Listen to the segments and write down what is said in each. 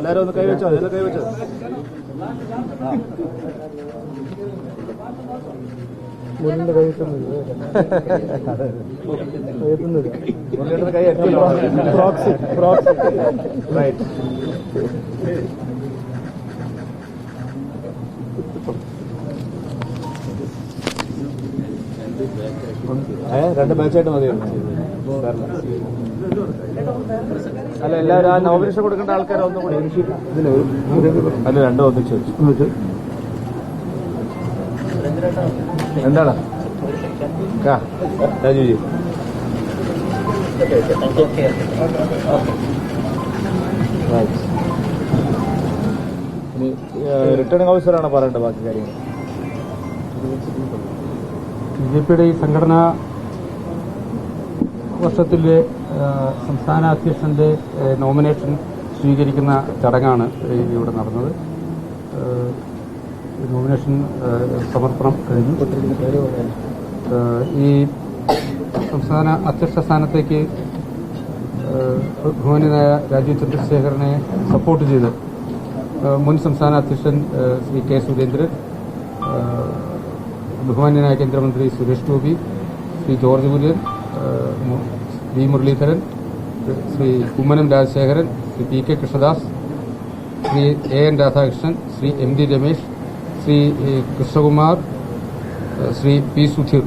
എല്ലാരും ഒന്ന് കൈവച്ചോ, അതെല്ലാം കൈവച്ചോ. മുരളിന്റെ കൈ എത്തുന്നില്ല, മുരളിയുടെ കൈ എത്തില്ല. റൈറ്റ്. രണ്ട് ബാച്ചായിട്ട് മതിയായിരുന്നു. അല്ല, എല്ലാവരും ആ നോമിനേഷൻ കൊടുക്കേണ്ട ആൾക്കാരെ ഒന്നും കൂടി അല്ല രണ്ടും ഒന്നിച്ച് എന്താണ് രാജുജി? റിട്ടേണിംഗ് ഓഫീസറാണ് പറയേണ്ടത് ബാക്കി കാര്യങ്ങൾ. ബിജെപിയുടെ ഈ സംഘടനാ വർഷത്തിലെ സംസ്ഥാന അധ്യക്ഷന്റെ നോമിനേഷൻ സ്വീകരിക്കുന്ന ചടങ്ങാണ് ഇവിടെ നടന്നത്. നോമിനേഷൻ സമർപ്പണം കഴിഞ്ഞു. ഈ സംസ്ഥാന അധ്യക്ഷ സ്ഥാനത്തേക്ക് ബഹുമാന്യനായ രാജീവ് ചന്ദ്രശേഖരനെ സപ്പോർട്ട് ചെയ്ത് മുൻ സംസ്ഥാന അധ്യക്ഷൻ ശ്രീ കെ സുരേന്ദ്രൻ, ബഹുമാന്യനായ കേന്ദ്രമന്ത്രി Suresh Gopi, Shri George Kurian, V Muraleedharan, Shri Kummanam Rajasekharan, Shri P K Krishnadas, Shri A N Radhakrishnan, Shri M D Ramesh, Shri Krishnakumar, Shri P Sudheer,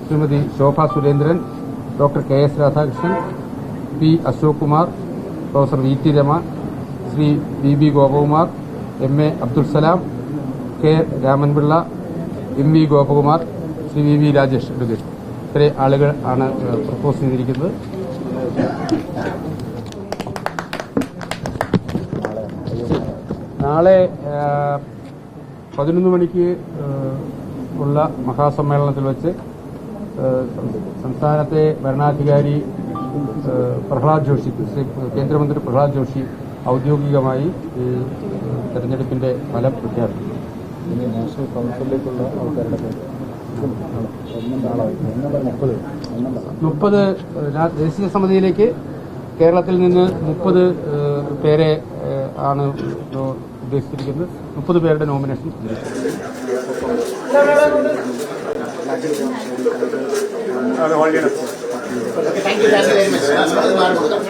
Shrimati Shobha Surendran, doctor K S Radhakrishnan, P Ashok Kumar, professor V T Rama, Shri B B Gopakumar, M A Abdul Salam, K Ramanpillai, M V Gopakumar, Shri V V Rajesh advocate, ഇത്രയും ആളുകൾ ആണ് പ്രപ്പോസ് ചെയ്തിരിക്കുന്നത്. നാളെ 11 മണിക്ക് ഉള്ള മഹാസമ്മേളനത്തിൽ വെച്ച് സംസ്ഥാനത്തെ ഭരണാധികാരി പ്രഹ്ലാദ് ജോഷി, കേന്ദ്രമന്ത്രി പ്രഹ്ലാദ് ജോഷി ഔദ്യോഗികമായി തെരഞ്ഞെടുപ്പിന്റെ ഫലം പ്രഖ്യാപിക്കും. നാഷണൽ കൌൺസിലേക്കുള്ള ആൾക്കാരുടെ 30 ദേശീയ സമിതിയിലേക്ക് കേരളത്തിൽ നിന്ന് 30 പേരെ ആണ് ഉദ്ദേശിച്ചിരിക്കുന്നത്. 30 പേരുടെ നോമിനേഷൻ. Thank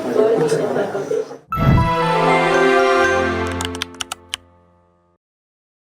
you.